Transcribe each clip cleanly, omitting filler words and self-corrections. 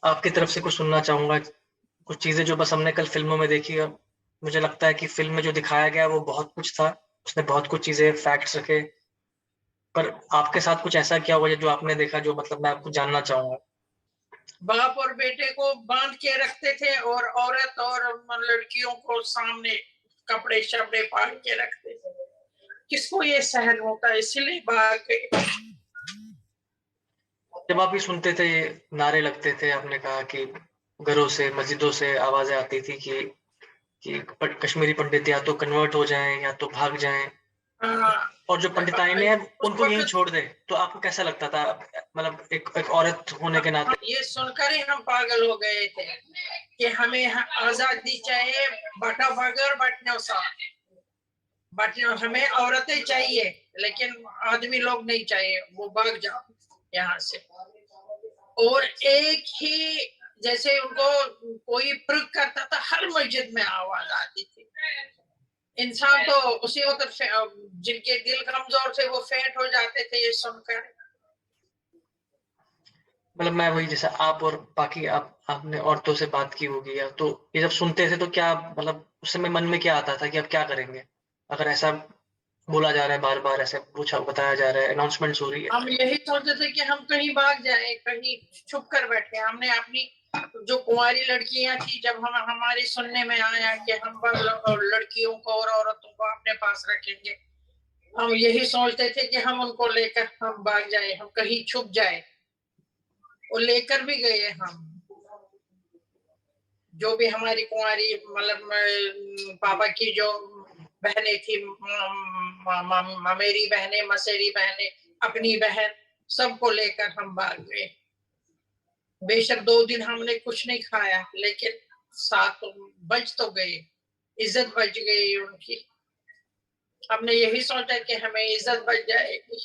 आपकी तरफ से कुछ सुनना चाहूंगा। कुछ चीजें जो बस हमने कल फिल्मों में देखी है, मुझे लगता है कि फिल्म में जो दिखाया गया वो बहुत कुछ था। उसने बहुत कुछ चीजें फैक्ट्स रखे, पर आपके साथ कुछ ऐसा क्या हुआ जो आपने देखा, जो मतलब मैं आपको जानना चाहूंगा। बाप और बेटे को बांध के रखते थे और औरत और लड़कियों को सामने कपड़े शपड़े पाल के रखते थे। किसको ये सहन होता है, इसलिए भाग गए। जब आप ये सुनते थे, ये नारे लगते थे, आपने कहा कि घरों से मस्जिदों से आवाजें आती थी कि कश्मीरी पंडित या तो कन्वर्ट हो जाएं या तो भाग जाएं, हाँ, और जो पंडिताइने हैं उस उनको यहीं वक्त छोड़ दे। तो आपको कैसा लगता था, मतलब एक औरत होने के नाते। ये सुनकर ही हम पागल हो गए थे कि हमें आजादी चाहिए, बटा बगैर बटने सा बटने, हमें औरतें चाहिए लेकिन आदमी लोग नहीं चाहिए, वो भाग जाओ यहाँ से। और एक ही जैसे उनको कोई प्रयोग करता था, हर मस्जिद में आवाज आती थी। इंसान तो उसी वक्त जिनके दिल कमजोर थे वो फेंट हो जाते थे ये सुनकर। मतलब मैं वही, जैसे आप और बाकी आपने औरतों से बात की होगी, या तो ये जब सुनते थे तो क्या, मतलब उस समय मन में क्या आता था कि अब क्या करेंगे, अगर ऐसा बोला जा रहा है, बार बार ऐसे पूछा बताया जा रहा है, अनाउंसमेंट्स हो रही है। हम यही सोचते थे कि हम कहीं भाग जाए, कहीं छुप कर बैठे। हमने अपनी जो कुंवारी लड़कियां थी, जब हम हमारे सुनने में आया कि हम लड़कियों को और औरतों को अपने पास रखेंगे, हम यही सोचते थे कि हम उनको लेकर हम भाग जाए, हम कहीं छुप जाए। और लेकर भी गए हम, जो भी हमारी कुंवारी मतलब पापा की जो बहनें थी, ममेरी बहनें, मसेरी बहनें, अपनी बहन, सबको लेकर हम भाग गए। बेशक 2 दिन हमने कुछ नहीं खाया, लेकिन साथ बच तो गए, इज्जत बच गई उनकी। हमने यही सोचा कि हमें इज्जत बच जाएगी।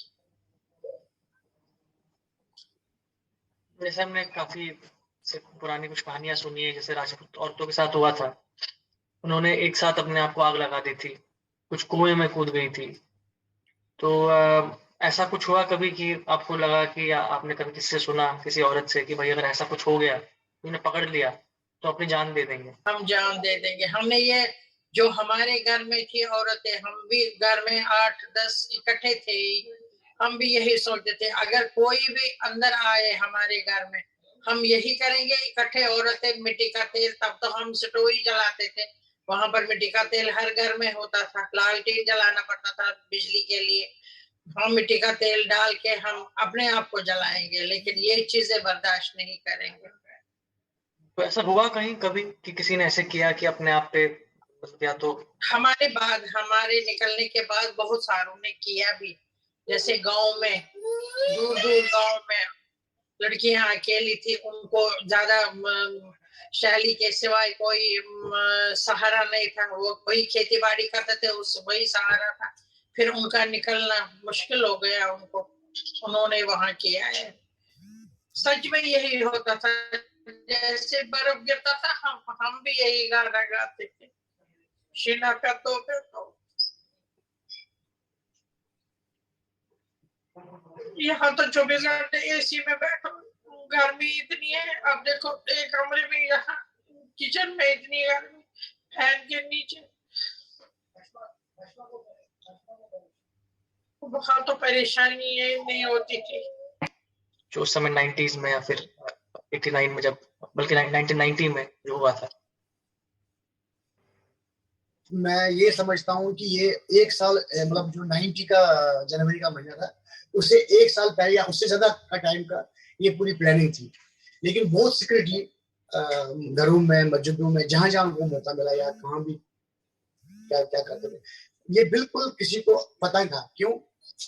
जैसे हमने काफी से पुरानी कुछ कहानियां सुनी है, जैसे राजपूत औरतों के साथ हुआ था। उन्होंने एक साथ अपने आप को आग लगा दी थी, कुछ कुएं में कूद गई थी। तो ऐसा कुछ हुआ कभी कि आपको लगा कि, या आपने कभी किसी से सुना, किसी औरत से, कि भाई अगर ऐसा कुछ हो गया, उन्हें पकड़ लिया तो अपनी जान दे देंगे। हम जान दे देंगे। हमने ये जो हमारे घर में थी औरतें, हम भी घर में 8-10 इकट्ठे थे, हम भी यही सोचते थे अगर कोई भी अंदर आए हमारे घर में, हम यही करेंगे। इकट्ठे औरतें, मिट्टी का तेल, तब तो हम स्टोव ही जलाते थे, वहां पर मिट्टी का तेल हर घर में होता था, लालटेन जलाना पड़ता था बिजली के लिए। हम मिट्टी का तेल डाल के हम अपने आप को जलाएंगे, लेकिन ये चीजें बर्दाश्त नहीं करेंगे। तो ऐसा हुआ कहीं कभी कि किसी ने ऐसे किया कि अपने आप पे, मतलब या तो। हमारे बाद, हमारे निकलने के बाद बहुत सारों ने किया भी। जैसे गांव में, दूर दूर गांव में लड़कियां अकेली थी, उनको ज्यादा शैली के सिवाय कोई सहारा नहीं था, वो वही खेती बाड़ी करते थे, उस वही सहारा था। फिर उनका निकलना मुश्किल हो गया उनको, उन्होंने वहां किया है। सच में यही होता था, जैसे बर्फ गिरता था, हम भी यही गाना गाते थे, शीना का तो यहाँ तो 24 घंटे एसी में बैठो, गर्मी इतनी है। अब देखो एक कमरे में, यहाँ किचन में इतनी गर्मी, फैन के नीचे, वहां तो परेशानी नहीं होती थी। जो उस समय 90s में, या फिर 89 में, जब, बल्कि 1990 में जो हुआ था। मैं ये समझता हूँ कि ये एक साल, मतलब जो 90 का जनवरी का महीना था, उससे एक साल पहले या उससे ज्यादा का टाइम का ये पूरी प्लानिंग थी। लेकिन बहुत सीक्रेटली घरों में, मस्जिदों में, जहां जहां उनको मौका मिला या कहाँ भी क्या क्या करते थे, ये बिल्कुल किसी को पता था क्यों।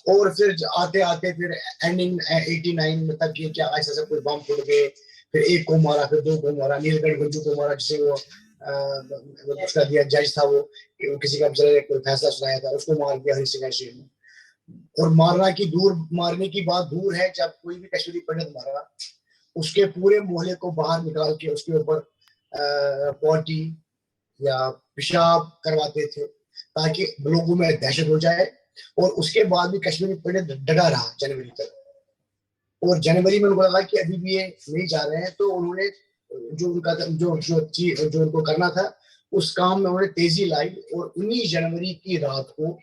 और फिर आते आते फिर एंडिंग 89 में तक ये क्या ऐसा कोई बम फूट गए, फिर एक को मारा, फिर दो को मारा, नीलकंठ गंजू को मारा, जिसे वो उसका दिया जज था, वो किसी का बेचारे कोई फैसला सुनाया था, उसको मार दिया हरी सिंह शेर ने। और मारना की दूर, मारने की बात दूर है, जब कोई भी कश्मीरी पंडित मारा, उसके पूरे मोहल्ले को बाहर निकाल के उसके ऊपर पॉटी या पेशाब करवाते थे, ताकि लोगों में दहशत हो जाए। और उसके बाद भी कश्मीरी पंडित डटा रहा जनवरी तक। और जनवरी में उनको लगा कि अभी भी ये नहीं जा रहे हैं, तो उन्होंने जो उनका जो उनको करना था उस काम में उन्होंने तेजी लाई, और 19 जनवरी की रात को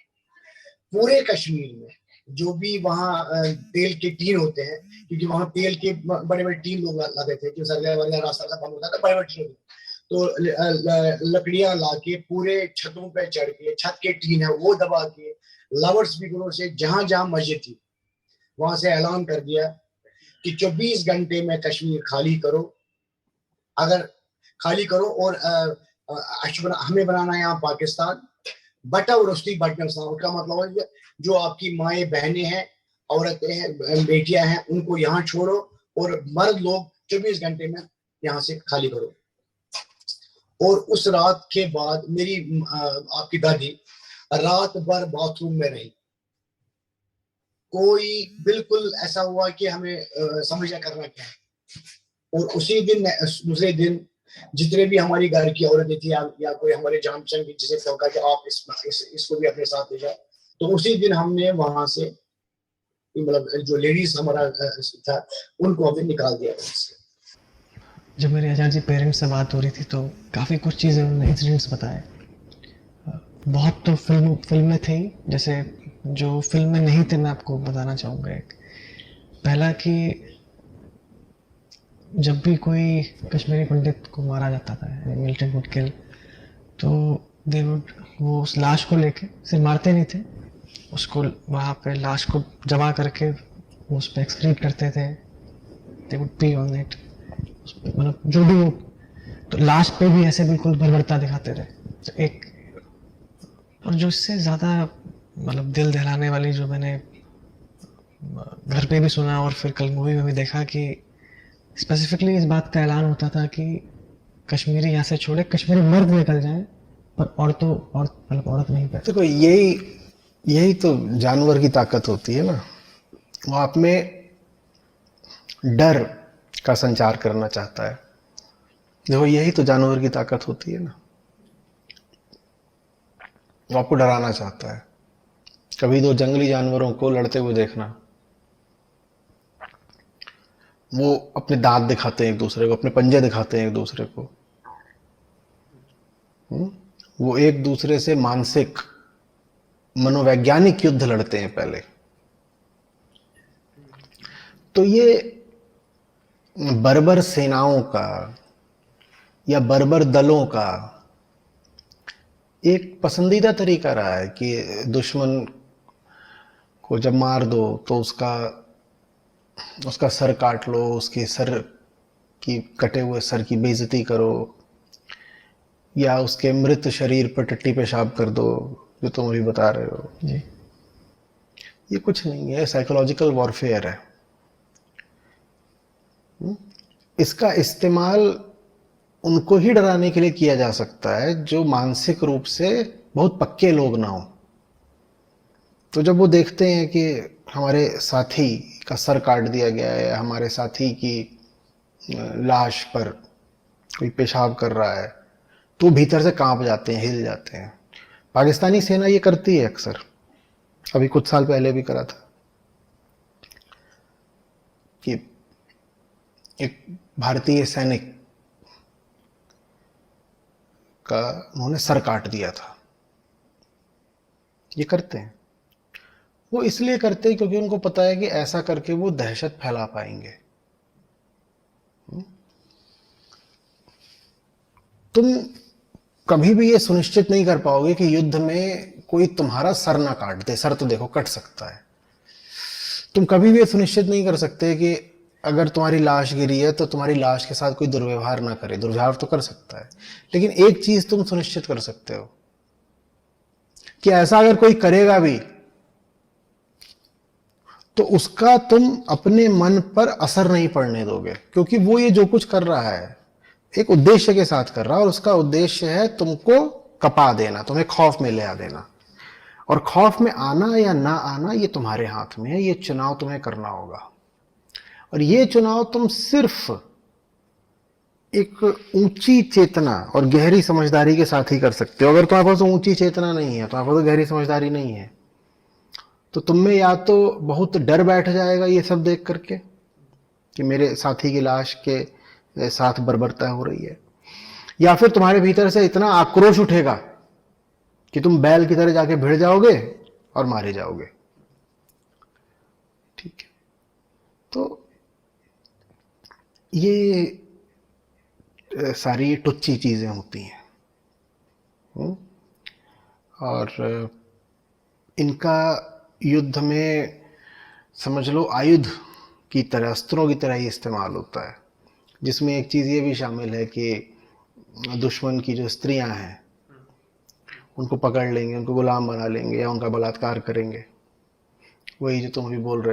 पूरे कश्मीर में जो भी वहाँ तेल के टीन होते हैं, क्योंकि वहाँ तेल के बड़े बड़े टीन लोग लाते थे, क्योंकि सरकार रास्ता बंद होता था, बड़े बड़े टीन, तो लकड़ियां लाके पूरे छतों पे चढ़ के, छत के टीन है वो दबा के, लाउड स्पीकरों से जहां जहां मस्जिद थी वहां से ऐलान कर दिया कि 24 घंटे में कश्मीर खाली करो, अगर खाली करो, और हमें बनाना है यहाँ पाकिस्तान, बटा उड़स्ती बटनस्तान का मतलब है जो आपकी माएँ बहनें हैं, औरतें हैं, बेटियां हैं, उनको यहाँ छोड़ो, और मर्द लोग 24 घंटे में यहाँ से खाली करो। और उस रात के बाद मेरी आपकी दादी रात भर बाथरूम में रही, कोई बिल्कुल ऐसा हुआ कि हमें समझना करना क्या है। और उसी दिन दूसरे दिन जितने भी हमारी घर की औरतें थी या कोई हमारे जान पहचान की, जिसे कहा कि आप इसको भी अपने साथ ले जाए, तो उसी दिन हमने वहां से मतलब जो लेडीज हमारा था उनको हमने निकाल दिया। जब मेरे आचार्य जी पेरेंट्स से बात हो रही थी तो काफ़ी कुछ चीज़ें उन्होंने इंसिडेंट्स बताए। बहुत तो फिल्म में थे, जैसे जो फिल्म में नहीं थे मैं आपको बताना चाहूँगा। एक पहला कि जब भी कोई कश्मीरी पंडित को मारा जाता था, मिलिटेंट वुड किल, तो वो उस लाश को लेके सिर्फ मारते नहीं थे, उसको वहाँ पे लाश को जमा करके उस पर एक्सक्रीट करते थे, they would P on it, मतलब जो भी हो, तो लाश पे भी ऐसे बिल्कुल बर्बरता दिखाते थे। तो एक और जो इससे ज़्यादा मतलब दिल दहलाने वाली, जो मैंने घर पे भी सुना और फिर कल मूवी में भी देखा, कि स्पेसिफिकली इस बात का ऐलान होता था कि कश्मीरी यहाँ से छोड़े, कश्मीरी मर्द निकल जाएं, पर औरत नहीं पे। देखो यही तो जानवर की ताकत होती है ना, वो आप में डर का संचार करना चाहता है। देखो यही तो जानवर की ताकत होती है ना, वो आपको डराना चाहता है। कभी दो जंगली जानवरों को लड़ते हुए देखना, वो अपने दांत दिखाते हैं एक दूसरे को, अपने पंजे दिखाते हैं एक दूसरे को, वो एक दूसरे से मानसिक मनोवैज्ञानिक युद्ध लड़ते हैं पहले। तो ये बर्बर सेनाओं का या बर्बर दलों का एक पसंदीदा तरीका रहा है कि दुश्मन को जब मार दो तो उसका सर काट लो, उसके सर की कटे हुए सर की बेइज्जती करो, या उसके मृत शरीर पर टट्टी पेशाब कर दो, जो तुम अभी बता रहे हो जी। ये कुछ नहीं है, साइकोलॉजिकल वॉरफेयर है। इसका इस्तेमाल उनको ही डराने के लिए किया जा सकता है जो मानसिक रूप से बहुत पक्के लोग ना हो। तो जब वो देखते हैं कि हमारे साथी का सर काट दिया गया है, हमारे साथी की लाश पर कोई पेशाब कर रहा है, तो भीतर से कांप जाते हैं, हिल जाते हैं। पाकिस्तानी सेना ये करती है अक्सर, अभी कुछ साल पहले भी करा था कि एक भारतीय सैनिक का उन्होंने सर काट दिया था। ये करते हैं, वो इसलिए करते हैं क्योंकि उनको पता है कि ऐसा करके वो दहशत फैला पाएंगे। तुम कभी भी ये सुनिश्चित नहीं कर पाओगे कि युद्ध में कोई तुम्हारा सर ना काट दे। सर तो देखो कट सकता है। तुम कभी भी ये सुनिश्चित नहीं कर सकते कि अगर तुम्हारी लाश गिरी है तो तुम्हारी लाश के साथ कोई दुर्व्यवहार ना करे। दुर्व्यवहार तो कर सकता है, लेकिन एक चीज तुम सुनिश्चित कर सकते हो कि ऐसा अगर कोई करेगा भी तो उसका तुम अपने मन पर असर नहीं पड़ने दोगे, क्योंकि वो ये जो कुछ कर रहा है एक उद्देश्य के साथ कर रहा है, और उसका उद्देश्य है तुमको कपा देना, तुम्हें खौफ में ले आ देना। और खौफ में आना या ना आना ये तुम्हारे हाथ में है, ये चुनाव तुम्हें करना होगा। और ये चुनाव तुम सिर्फ एक ऊंची चेतना और गहरी समझदारी के साथ ही कर सकते हो। अगर तुम्हारे पास ऊंची चेतना नहीं है, तुम्हारे पास गहरी समझदारी नहीं है, तो तुम में या तो बहुत डर बैठ जाएगा ये सब देख करके, कि मेरे साथी की लाश के साथ बर्बरता हो रही है, या फिर तुम्हारे भीतर से इतना आक्रोश उठेगा कि तुम बैल की तरह जाके भिड़ जाओगे और मारे जाओगे। ठीक है, तो ये सारी टुच्ची चीजें होती हैं। और इनका युद्ध में समझ लो आयुध की तरह, अस्त्रों की तरह ही इस्तेमाल होता है, जिसमें एक चीज़ ये भी शामिल है कि दुश्मन की जो स्त्रियां हैं उनको पकड़ लेंगे, उनको गुलाम बना लेंगे या उनका बलात्कार करेंगे। वही जो तुम अभी बोल रहे